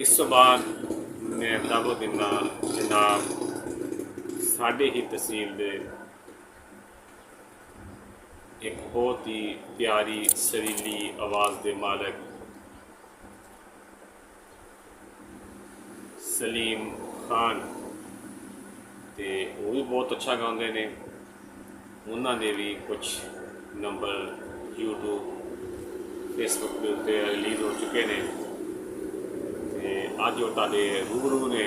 इस तो बाद मैं दावत दिना जनाब साढ़े ही तहसील दे एक बहुत ही प्यारी सरीली आवाज़ के मालक सलीम खान ते वो भी बहुत अच्छा गाते हैं। उन्होंने भी कुछ नंबर यूट्यूब फेसबुक के उत्ते रिलीज़ हो चुके हैं। अज वो तुहाडे रूबरू ने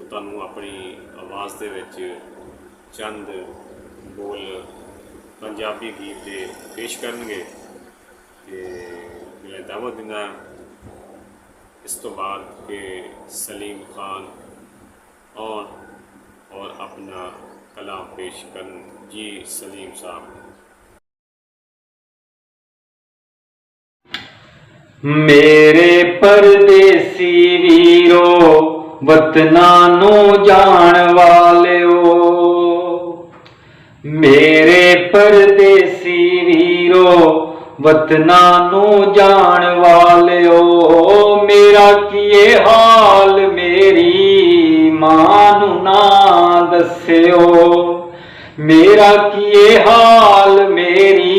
तुहानूं अपनी आवाज़ दे विच चंद बोल पंजाबी गीत दे पेश करनगे ते मैं दावत दिना इस तो बाद के सलीम खान और अपना कलाम पेश करन। जी सलीम साहब। मेरे परदेसी वीरो वतना नू जान वालियो, मेरे परदेसी वीरो वतना नू जान वालियो, मेरा किए हाल मेरी मां नू ना दस्सियो, मेरा किए हाल मेरी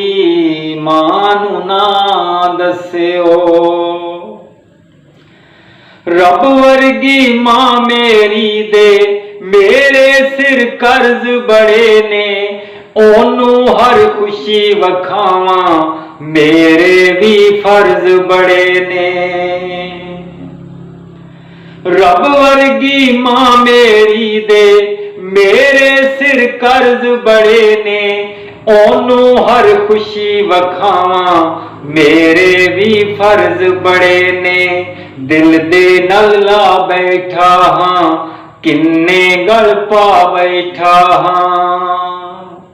मां नू ना दस्सियो। रब वर्गी मां मेरी दे मेरे सिर कर्ज बड़े ने, ओनू हर खुशी वखावा मेरे भी फर्ज बड़े ने। रब वर्गी मां मेरी दे मेरे सिर कर्ज बड़े ने, ओनू हर खुशी वखावा मेरे भी फर्ज बड़े ने। दिल दे नल ला बैठा हाँ किन्ने गल पा बैठा हाँ,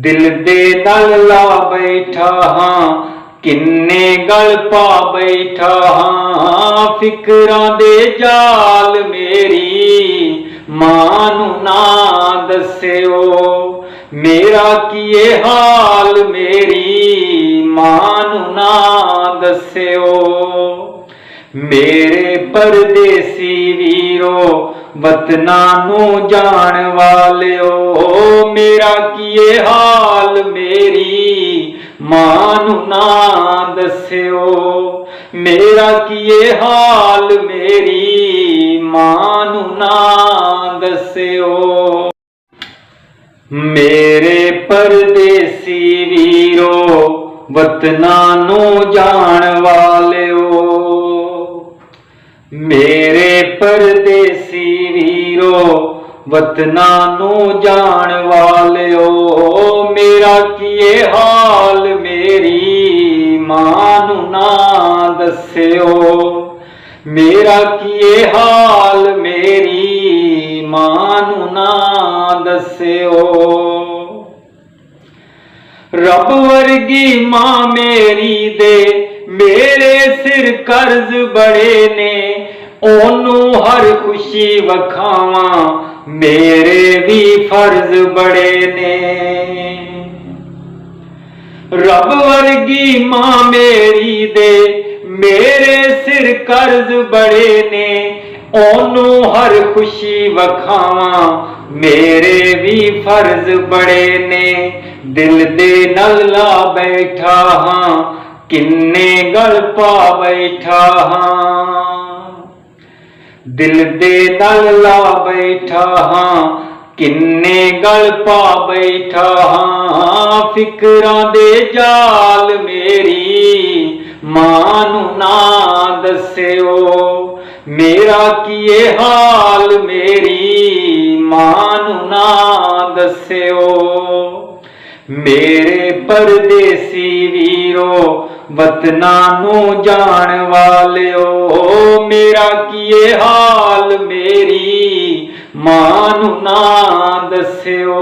दिल दे नल ला बैठा हाँ किन्ने गल पा बैठा हाँ। फिकरां दे जाल मेरी मां नू ना दस्सियो, मेरा किए हाल मेरी मां नू ना दस्सियो। मेरे परदेसी वीरो वतना नू जान वालियो, मेरा किए हाल मेरी मां नू ना दस्सियो, मेरा किए हाल मेरी मां नू ना दस्सियो। मेरे परदेसी वीरो वतना नू जान वालियो, मेरे परदेसी वीरो वतना नू जान वालियो, मेरा किए हाल मेरी मां नू ना दस्सियो, मेरा किए हाल मेरी मां नू ना दस्सियो। रब वर्गी मां मेरी दे मेरे सिर कर्ज बड़े ने, ओनू हर खुशी वखावा मेरे भी फर्ज बड़े ने। रब वर्गी मां मेरी दे मेरे सिर कर्ज बड़े ने, ओनू हर खुशी वखावा मेरे भी फर्ज बड़े ने। दिल दे नल ला बैठा हाँ किन्ने गल पा बैठा हाँ, दिल दे नल ला बैठा हाँ किन्ने गल पा बैठा हाँ। फिकरां दे जाल मेरी मां नू ना दस्सियो, मेरा किए हाल मेरी मां नू ना दस्सियो। मेरे परदेसी वीरो वतना नू जान वालियो, मेरा किए हाल मेरी मां नू ना दस्सियो,